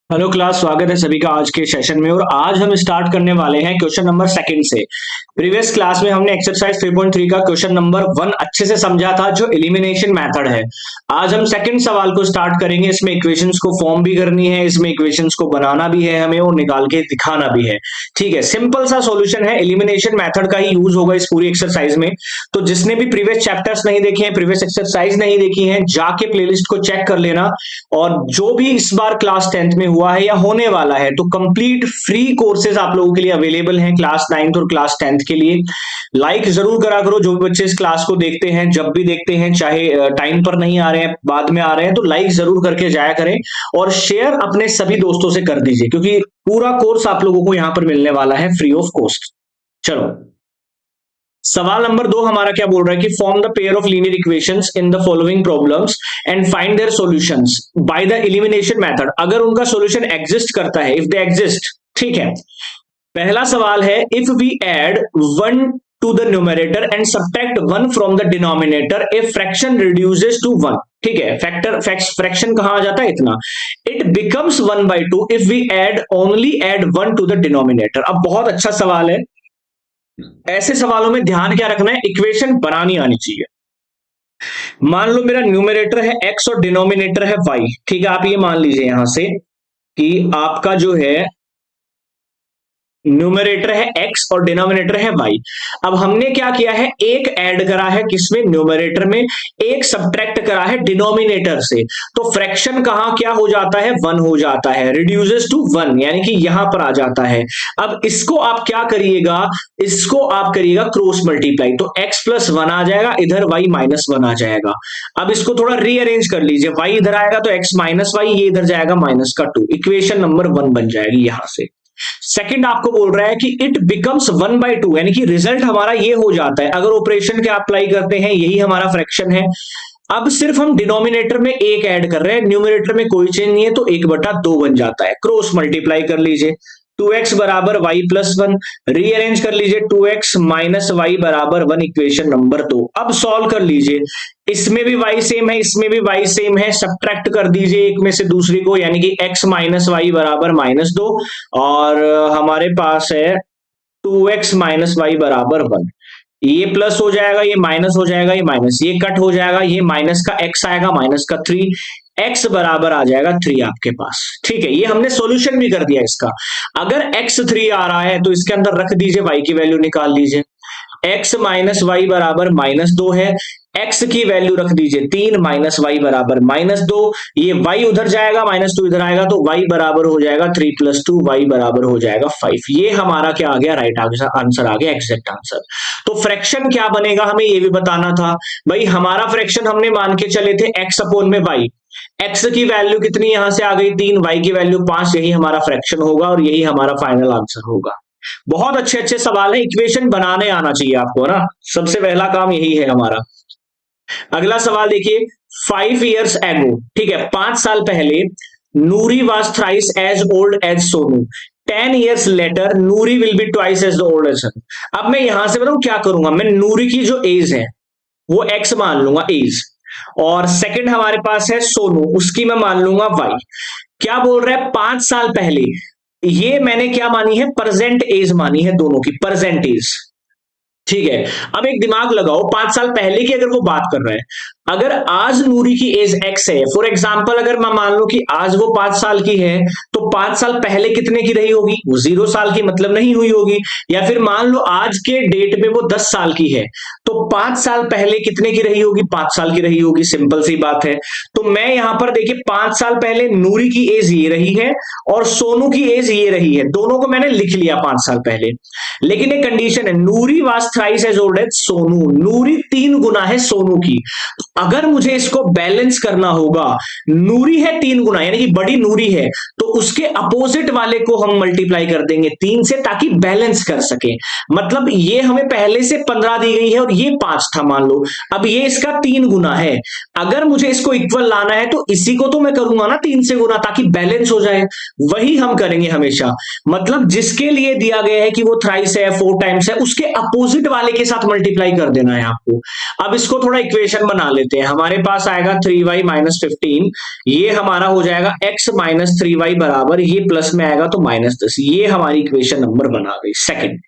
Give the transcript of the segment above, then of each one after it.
Hello class, स्वागत है सभी का आज के सेशन में। और आज हम स्टार्ट करने वाले हैं क्वेश्चन नंबर सेकंड से। प्रीवियस क्लास में हमने एक्सरसाइज 3.3 का क्वेश्चन नंबर 1 अच्छे से समझा था, जो एलिमिनेशन मेथड है। आज हम सेकंड सवाल को स्टार्ट करेंगे। इसमें इक्वेशंस को फॉर्म भी करनी है, इसमें इक्वेशंस को बनाना भी है हमें और निकाल के दिखाना भी है। ठीक है, सिंपल सा सॉल्यूशन है, एलिमिनेशन मेथड का ही यूज होगा इस पूरी एक्सरसाइज में। तो जिसने भी प्रीवियस चैप्टर्स नहीं देखे हैं, प्रीवियस एक्सरसाइज नहीं देखी है, जाके प्लेलिस्ट को चेक कर लेना। और जो भी इस बार क्लास 10th में हुआ है या होने वाला है, तो कंप्लीट फ्री कोर्सेज आप लोगों के लिए अवेलेबल हैं क्लास 9th और क्लास 10th के लिए। लाइक जरूर करा करो, जो भी बच्चे इस क्लास को देखते हैं, जब भी देखते हैं, चाहे टाइम पर नहीं आ रहे हैं, बाद में आ रहे हैं, तो लाइक जरूर करके जाया करें। और शेयर अपने सभी दोस्तों से कर दीजिए, क्योंकि पूरा कोर्स आप लोगों को यहां पर मिलने वाला है फ्री ऑफ कॉस्ट। चलो, सवाल नंबर 2 हमारा क्या बोल रहा है कि form the pair of linear equations in the following problems and find their solutions by the elimination method. अगर उनका सॉल्यूशन एग्जिस्ट करता है, इफ दे एग्जिस्ट, ठीक है। पहला सवाल है, if we add 1 to the numerator and subtract 1 from the denominator, a fraction reduces to 1। ठीक है, फ्रैक्शन कहां आ जाता है? इतना। It becomes 1/2 if we only add 1 to the denominator. अब बहुत अच्छा सवाल है। ऐसे सवालों में ध्यान क्या रखना है, इक्वेशन बनानी आनी चाहिए। मान लो मेरा न्यूमरेटर है x और डिनोमिनेटर है y। ठीक है, आप ये मान लीजिए यहां से कि आपका जो है न्यूमरेटर है x और डिनोमिनेटर है y। अब हमने क्या किया है, एक ऐड करा है किसमें? न्यूमरेटर में। एक सब्ट्रैक्ट करा है डिनोमिनेटर से। तो फ्रैक्शन कहां क्या हो जाता है? 1 हो जाता है, रिड्यूसेस टू 1, यानी कि यहां पर आ जाता है। अब इसको आप क्या करिएगा, इसको आप करिएगा क्रॉस मल्टीप्लाई, तो x प्लस 1 आ जाएगा, इधर y माइनस 1 आ जाएगा। अब इसको थोड़ा रीअरेंज कर लीजिए, y इधर आएगा तो x माइनस वाई, ये इधर जाएगा माइनस का 2, इक्वेशन नंबर 1 बन जाएगी यहां से। सेकंड आपको बोल रहा है कि इट बिकम्स 1/2, यानी कि रिजल्ट हमारा ये हो जाता है। अगर ऑपरेशन के अप्लाई करते हैं, यही हमारा फ्रैक्शन है। अब सिर्फ हम डिनोमिनेटर में एक ऐड कर रहे हैं, न्यूमरेटर में कोई चेंज नहीं है, तो 1/2 बन जाता है। क्रॉस मल्टीप्लाई कर लीजिए, 2x बराबर y प्लस 1। रीअरेंज कर लीजिए, 2x माइनस वाई बराबर 1, इक्वेशन नंबर 2। अब सॉल्व कर लीजिए, इसमें भी y सेम है, इसमें भी y सेम है, सब्ट्रैक्ट कर दीजिए एक में से दूसरी को, यानी कि x माइनस वाई बराबर -2। और हमारे पास है 2x माइनस वाई बराबर 1। ये प्लस हो जाएगा, ये माइनस हो जाएगा, ये माइनस, ये कट हो जाएगा, ये माइनस का x आएगा, माइनस का 3, x बराबर आ जाएगा 3 आपके पास। ठीक है, ये हमने सॉल्यूशन भी कर दिया इसका। अगर x 3 आ रहा है तो इसके अंदर रख दीजिए, y की वैल्यू निकाल लीजिए। x माइनस वाई बराबर -2 है, x की वैल्यू रख दीजिए 3, माइनस वाई बराबर -2। ये y उधर जाएगा, -2 इधर आएगा, तो y बराबर हो जाएगा 3 + 2, y बराबर हो जाएगा 5। ये हमारा क्या आ गया? राइट आंसर आ गया, एग्जैक्ट आंसर। तो फ्रैक्शन क्या बनेगा हमें ये भी बताना था भाई। हमारा फ्रैक्शन हमने मान के चले थे x अपॉन में y। x की वैल्यू कितनी यहां से आ गई? 3, y की वैल्यू 5। यही हमारा फ्रैक्शन होगा और यही हमारा फाइनल आंसर होगा। बहुत अच्छे अच्छे सवाल है, इक्वेशन बनाने आना चाहिए आपको ना, सबसे पहला काम यही है हमारा। अगला सवाल देखिए, 5 years ago, ठीक है, 5 साल पहले, नूरी was thrice as old as Sonu. 10 years later, Noori will be twice as old as सन। अब मैं यहां से बताऊं क्या करूंगा, मैं नूरी की जो एज है वो x मान लूंगा, एज। और सेकंड हमारे पास है सोनू, उसकी मैं मान लूंगा y। क्या बोल रहा है? 5 साल पहले, ये मैंने क्या मानी है? प्रेजेंट एज मानी है दोनों की, प्रेजेंट एज। ठीक है, अब एक दिमाग लगाओ, 5 साल पहले की अगर वो बात कर रहा है, अगर आज नूरी की एज x है, फॉर एग्जांपल अगर मैं मान लो कि आज वो 5 साल की है, तो 5 साल पहले कितने की रही होगी? वो 0 साल की मतलब नहीं हुई होगी। या फिर मान लो आज के डेट में वो 10 साल की है, तो 5 साल पहले कितने की रही होगी? 5 साल की रही होगी, सिंपल सी बात है। तो मैं यहां पर देखिए, 5 साल पहले नूरी की एज ये रही है और सोनू की एज ये रही है, दोनों को मैंने लिख लिया 5 साल पहले। लेकिन एक कंडीशन है, Noori was thrice as old as Sonu, Noori 3 गुना है सोनू की। अगर मुझे इसको बैलेंस करना होगा, नूरी है 3 गुना, यानी कि बड़ी नूरी है, तो उसके अपोजिट वाले को हम मल्टीप्लाई कर देंगे 3 से, ताकि बैलेंस कर सके। मतलब ये हमें पहले से 15 दी गई है और ये 5 था मान लो, अब ये इसका 3 गुना है। अगर मुझे इसको इक्वल लाना है तो इसी को तो मैं करूंगा ना 3 से गुना, ताकि बैलेंस हो जाए। वही हम करेंगे हमेशा। मतलब जिसके लिए दिया गया है कि वो थ्राइस है, 4 टाइम्स है, उसके अपोजिट वाले के साथ मल्टीप्लाई कर देना है आपको। अब इसको थोड़ा इक्वेशन बना लेते हैं। हमारे पास आएगा 3y - 15, ये हमारा हो जाएगा x - 3y बराबर ये प्लस में आएगा तो -10, ये हमारी इक्वेशन नंबर बना गई सेकंड।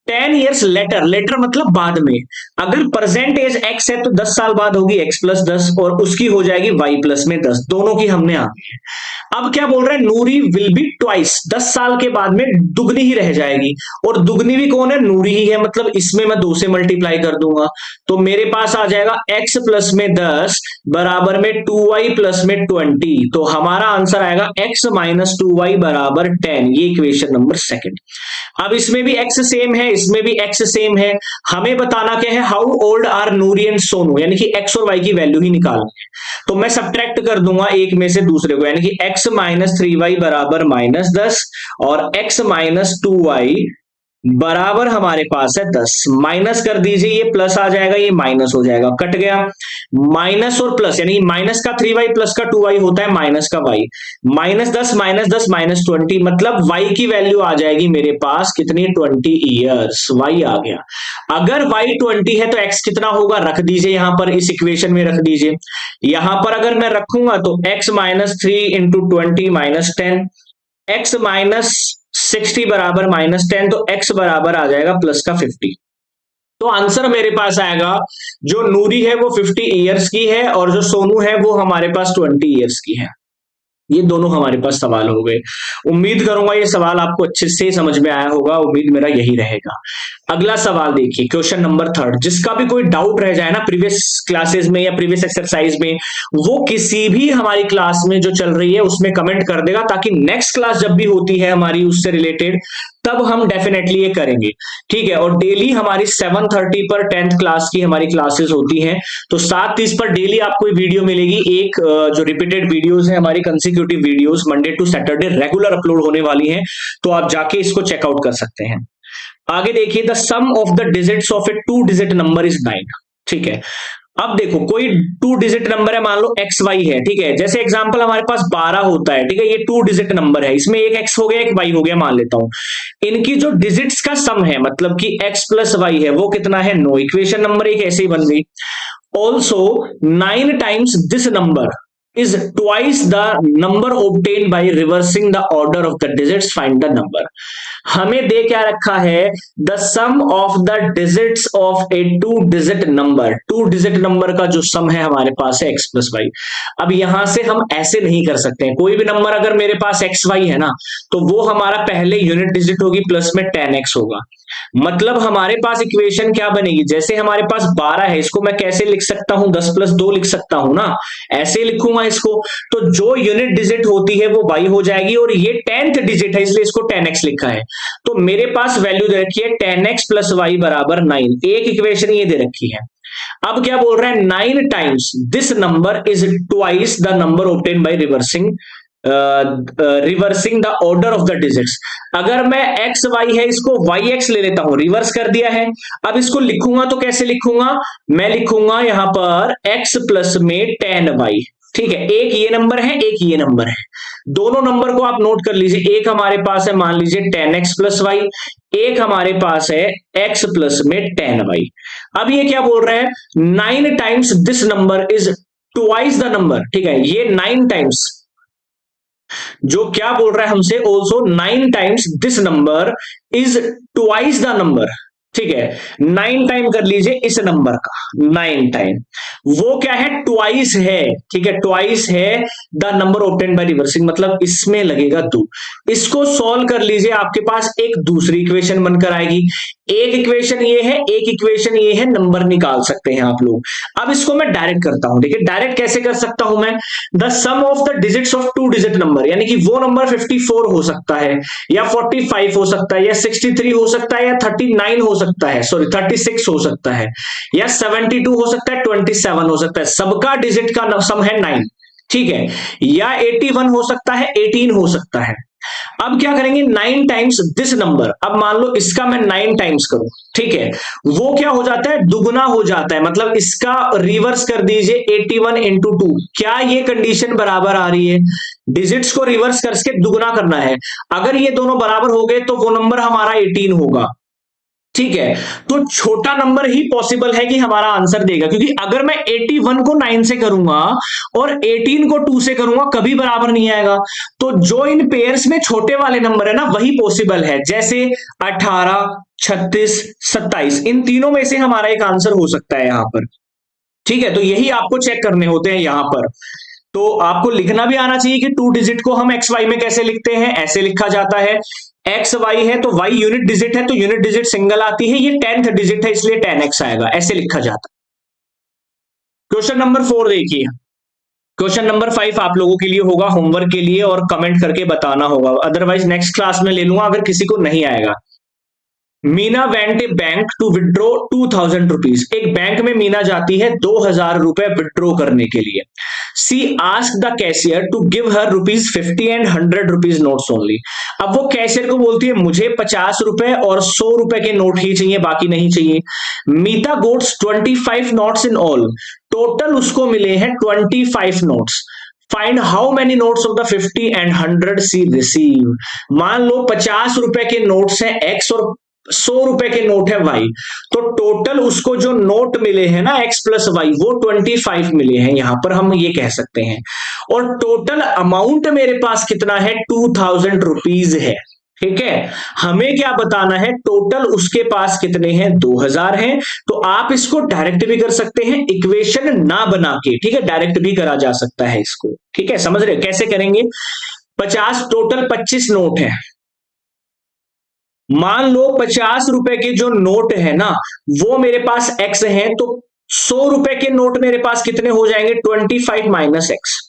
10 ईयर्स लेटर, लेटर मतलब बाद में, अगर प्रेजेंट एज x है तो 10 साल बाद होगी x प्लस 10 और उसकी हो जाएगी y प्लस में 10, दोनों की हमने आ गई है। अब क्या बोल रहा है, नूरी विल बी ट्वाइस, 10 साल के बाद में दुगनी ही रह जाएगी, और दुगनी भी कौन है, नूरी ही है, मतलब इसमें मैं 2 से मल्टीप्लाई कर दूंगा तो मेरे पास आ जाएगा x प्लस में 10 बराबर में 2y प्लस में 20, तो हमारा आंसर आएगा x माइनस 2y बराबर 10, ये इक्वेशन नंबर सेकंड। अब इसमें भी x सेम है, इसमें भी x सेम है, हमें बताना क्या है, how old are Noori and Sonu, यानी कि x और y की वैल्यू ही निकालनी है। तो मैं सब्ट्रैक्ट कर दूंगा एक में से दूसरे को, यानी कि x माइनस 3y बराबर -10 और x माइनस 2y बराबर हमारे पास है 10, माइनस कर दीजिए, ये प्लस आ जाएगा, ये माइनस हो जाएगा, कट गया, माइनस और प्लस, यानी माइनस का 3y प्लस का 2y होता है माइनस का y, -10 -10 -20, मतलब y की वैल्यू आ जाएगी मेरे पास कितनी, 20 ईयर्स, y आ गया। अगर y 20 है तो x कितना होगा, रख दीजिए यहां पर, इस इक्वेशन में रख दीजिए, यहां पर अगर मैं रखूंगा तो x minus 3 into 20 -10, x minus 60 बराबर -10, तो x बराबर आ जाएगा प्लस का 50। तो आंसर मेरे पास आएगा, जो नूरी है वो 50 ईयर्स की है और जो सोनू है वो हमारे पास 20 ईयर्स की है। ये दोनों हमारे पास सवाल हो गए। उम्मीद करूंगा ये सवाल आपको अच्छे से समझ में आया होगा, उम्मीद मेरा यही रहेगा। अगला सवाल देखिए, क्वेश्चन नंबर 3, जिसका भी कोई डाउट रह जाए ना प्रीवियस क्लासेस में या प्रीवियस एक्सरसाइज में, वो किसी भी हमारी क्लास में जो चल रही है उसमें कमेंट कर देगा, ताकि नेक्स्ट क्लास जब भी होती है हमारी उससे रिलेटेड तब हम डेफिनेटली ये करेंगे, ठीक है। और डेली हमारी 7:30 पर 10th क्लास की हमारी क्लासेस होती हैं, तो 7:30 पर डेली आपको वीडियो मिलेगी, एक जो रिपीटेड वीडियोस है हमारी consecutive videos, Monday to Saturday regular upload होने वाली हैं, तो आप जाके इसको चेकआउट कर सकते हैं। आगे देखिए, the sum of the digits of a 2 digit number is 9, ठीक है। अब देखो कोई 2 डिजिट नंबर है, मान लो XY है, ठीक है, जैसे एग्जांपल हमारे पास 12 होता है, ठीक है, ये 2 डिजिट नंबर है, इसमें एक x हो गया एक y हो गया मान लेता हूं, इनकी जो डिजिट्स का सम है, मतलब कि x प्लस y है, वो कितना है 9, इक्वेशन नंबर एक ऐसे ही बन गई। Also 9 times this number is twice the number obtained by reversing the order of the digits, find the number। हमें दे क्या रखा है, the sum of the digits of a 2 digit number, 2 digit number का जो सम है हमारे पास है x प्लस वाई। अब यहां से हम ऐसे नहीं कर सकते हैं, कोई भी नंबर अगर मेरे पास एक्स वाई है ना, तो वो हमारा पहले यूनिट डिजिट होगी, प्लस में 10x होगा, मतलब हमारे पास इक्वेशन क्या बनेगी, जैसे हमारे पास 12 है, इसको मैं कैसे लिख सकता हूं, 10 + 2 लिख सकता हूं ना, ऐसे लिखूंगा इसको, तो जो यूनिट डिजिट होती है वो y हो जाएगी, और ये 10th डिजिट है इसलिए इसको 10x लिखा है, तो मेरे पास वैल्यू दे रखी है 10x प्लस y बराबर 9, एक इक्वेशन ये दे रखी है। अब क्या बोल रहा है, 9 times this number is twice the number obtain by reversing the order of the digits. अगर मैं एक्स वाई है इसको वाई एक्स ले लेता हूं, रिवर्स कर दिया है, अब इसको लिखूंगा तो कैसे लिखूंगा, मैं लिखूंगा यहां पर x प्लस में 10y, ठीक है, एक ये नंबर है एक ये नंबर है, दोनों नंबर को आप नोट कर लीजिए, एक हमारे पास है मान लीजिए 10x प्लस वाई, एक हमारे पास है x प्लस में 10y। अब ये क्या बोल रहा है, 9 times this number is twice the number, ठीक है, ये 9 टाइम्स जो क्या बोल रहा है हमसे, also 9 times this number is twice the number, ठीक है, 9 टाइम कर लीजिए इस नंबर का, 9 टाइम, वो क्या है, ट्वाइस है, ठीक है, ट्वाइस है the number obtained by reversing, मतलब इसमें लगेगा 2। इसको सॉल्व कर लीजिए, आपके पास एक दूसरी इक्वेशन बनकर आएगी, एक इक्वेशन ये है एक इक्वेशन ये है, नंबर निकाल सकते हैं आप लोग। अब इसको मैं डायरेक्ट करता हूं, देखिए डायरेक्ट कैसे कर सकता हूं मैं, the sum of the digits of 2 digit number, यानी कि वो नंबर 54 हो सकता है या 45 हो सकता है या 63 हो सकता है या 39 हो सकता है, सॉरी 36 हो सकता है या 72 हो सकता है, 27 हो सकता है, सबका डिजिट का सम है 9, ठीक है, या 81 हो सकता है, 18 हो सकता है। अब क्या करेंगे, 9 टाइम्स दिस नंबर, अब मान लो इसका मैं 9 टाइम्स करूं, ठीक है, वो क्या हो जाता है, दुगना हो जाता है, मतलब इसका रिवर्स कर दीजिए 81 इंटू 2, क्या ये कंडीशन बराबर आ रही है, डिजिट्स को रिवर्स करके दुगना करना है, अगर ये दोनों बराबर हो गए तो वो नंबर हमारा 18 होगा, ठीक है, तो छोटा नंबर ही पॉसिबल है कि हमारा आंसर देगा, क्योंकि अगर मैं 81 को 9 से करूंगा और 18 को 2 से करूंगा कभी बराबर नहीं आएगा। तो जो इन पेयर्स में छोटे वाले नंबर है ना वही पॉसिबल है, जैसे 18, 36, 27, इन तीनों में से हमारा एक आंसर हो सकता है यहां पर। ठीक है, तो यही आपको चेक करने होते हैं यहां पर। तो आपको लिखना भी आना चाहिए कि 2 डिजिट को हम एक्स वाई में कैसे लिखते हैं, ऐसे लिखा जाता है। एक्स वाई है तो वाई यूनिट डिजिट है तो यूनिट डिजिट सिंगल आती है, ये 10th डिजिट है इसलिए 10x आएगा, ऐसे लिखा जाता है। क्वेश्चन नंबर 4 देखिए। क्वेश्चन नंबर 5 आप लोगों के लिए होगा होमवर्क के लिए, और कमेंट करके बताना होगा, अदरवाइज नेक्स्ट क्लास में ले लूंगा अगर किसी को नहीं आएगा। Meena went a bank to withdraw 2000 rupees. एक बैंक में मीना जाती है 2000 रुपए विड्रॉ करने के लिए। She ask the cashier to give her ₹50 and 100 rupees notes only. अब वो कैशियर को बोलती है मुझे 50 रुपए और 100 रुपए के नोट ही चाहिए, बाकी नहीं चाहिए। Meeta gets 25 notes in all. Total उसको मिले हैं 25 notes. Find how many notes of the 50 and 100 she receive. मान लो 50 रुपए के नोट्स हैं एक्स और 100 रुपए के नोट है वाई, तो टोटल उसको जो नोट मिले हैं ना एक्स प्लस वाई वो 25 मिले हैं, यहां पर हम ये कह सकते हैं। और टोटल अमाउंट मेरे पास कितना है, 2000 रुपीज है। ठीक है, हमें क्या बताना है, टोटल उसके पास कितने हैं, 2000 हैं। तो आप इसको डायरेक्ट भी कर सकते हैं, इक्वेशन ना बना के। ठीक है, डायरेक्ट भी करा जा सकता है इसको। ठीक है, समझ रहे कैसे करेंगे। 50 टोटल 25 नोट है। मान लो 50 रुपए के जो नोट है ना वो मेरे पास एक्स है, तो 100 रुपए के नोट मेरे पास कितने हो जाएंगे, 25 माइनस एक्स।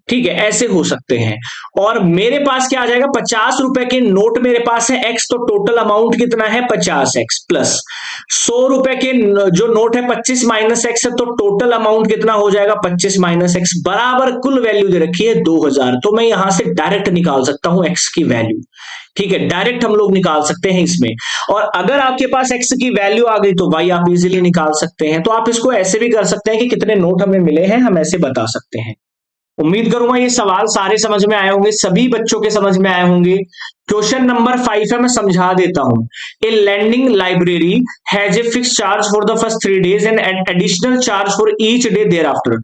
ठीक है, ऐसे हो सकते हैं। और मेरे पास क्या आ जाएगा, 50 रुपए के नोट मेरे पास है एक्स, तो टोटल अमाउंट कितना है 50x प्लस 100 रुपए के जो नोट है 25 माइनस एक्स है, तो टोटल अमाउंट कितना हो जाएगा 25 माइनस एक्स बराबर कुल वैल्यू दे रखी है 2000। तो मैं यहां से डायरेक्ट निकाल सकता हूं एक्स की वैल्यू। ठीक है, डायरेक्ट हम लोग निकाल सकते हैं इसमें। और अगर आपके पास एक्स की वैल्यू आ गई तो वाई आप इजीली निकाल सकते हैं। तो आप इसको ऐसे भी कर सकते हैं कि कितने नोट हमें मिले हैं हम ऐसे बता सकते हैं। उम्मीद करूंगा ये सवाल सारे समझ में आए होंगे, सभी बच्चों के समझ में आए होंगे। क्वेश्चन नंबर 5 है, मैं समझा देता हूं। A lending library has a fix charge for the first 3 days and additional charge for each day thereafter.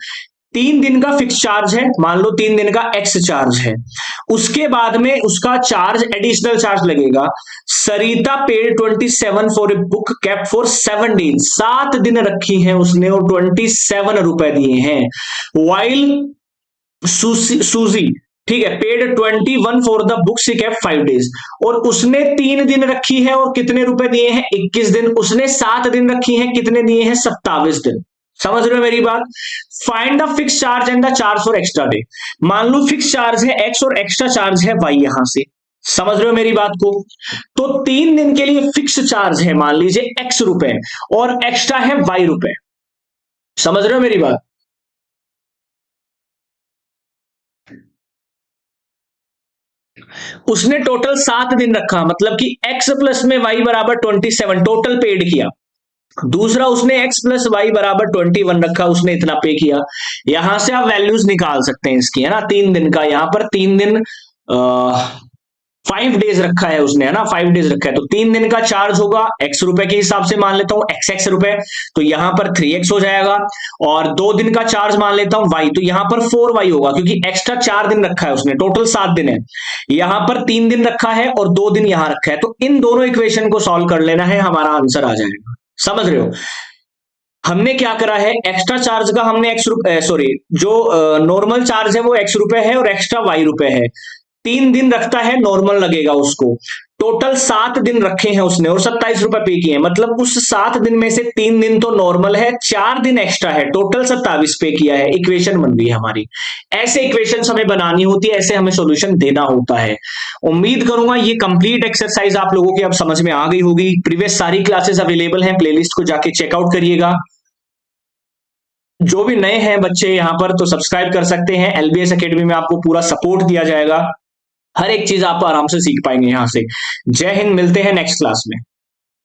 3 दिन का फिक्स चार्ज है, मान लो 3 दिन का एक्स चार्ज है, उसके बाद में उसका चार्ज एडिशनल चार्ज लगेगा। Sarita paid 27 for a book kept for 7 days। 7 दिन रखी है उसने और 27 रुपए दिए हैं। वाइल सूजी, ठीक है, paid 21 for the book she kept 5 days। और उसने 3 दिन रखी है और कितने रुपए दिए हैं, 21 दिन। उसने 7 दिन रखी है, कितने दिए हैं, 27 दिन। समझ रहे हो मेरी बात। Find the fix charge and the charge for extra day. मान लो फिक्स चार्ज है एक्स और एक्स्ट्रा चार्ज है वाई, यहां से समझ रहे हो मेरी बात को। तो 3 दिन के लिए फिक्स चार्ज है मान लीजिए एक्स रुपए और एक्स्ट्रा है वाई रुपए। समझ रहे हो मेरी बात। उसने टोटल 7 दिन रखा, मतलब कि x प्लस में y बराबर 27 टोटल पेड किया। दूसरा उसने x प्लस वाई बराबर 21 रखा, उसने इतना पे किया। यहां से आप वैल्यूज निकाल सकते हैं इसकी, है ना। 3 दिन का यहाँ पर 3 दिन 5 डेज रखा है उसने, है ना, 5 डेज रखा है। तो 3 दिन का चार्ज होगा एक्स रुपए के हिसाब से, मान लेता हूं एक्स रुपए, तो यहां पर 3x हो जाएगा। और 2 दिन का चार्ज मान लेता हूं y, तो यहां पर 4y होगा, क्योंकि एक्स्ट्रा 4 दिन रखा है उसने, टोटल 7 दिन है। यहां पर 3 दिन रखा है और 2 दिन यहां रखा है। तो इन दोनों इक्वेशन को सॉल्व कर लेना है, हमारा आंसर आ जाएगा। समझ रहे हो। हमने क्या करा है, एक्स्ट्रा चार्ज का हमने एक्स रुपए, सॉरी, जो नॉर्मल चार्ज है वो एक्स रुपए है और एक्स्ट्रा वाई रुपए है। 3 दिन रखता है, नॉर्मल लगेगा उसको। टोटल 7 दिन रखे हैं उसने और 27 रुपए पे किए, मतलब उस 7 दिन में से 3 दिन तो नॉर्मल है, 4 दिन एक्स्ट्रा है, टोटल 27 पे किया है। इक्वेशन बन गई हमारी। ऐसे इक्वेशन हमें बनानी होती है, ऐसे हमें सॉल्यूशन देना होता है। उम्मीद करूंगा ये कंप्लीट एक्सरसाइज आप लोगों की अब समझ में आ गई होगी। प्रीवियस सारी क्लासेस अवेलेबल हैं, प्लेलिस्ट को जाके चेकआउट करिएगा। जो भी नए हैं बच्चे यहाँ पर तो सब्सक्राइब कर सकते हैं। एलबीएस एकेडमी में आपको पूरा सपोर्ट दिया जाएगा, हर एक चीज आप आराम से सीख पाएंगे यहां से। जय हिंद, मिलते हैं नेक्स्ट क्लास में।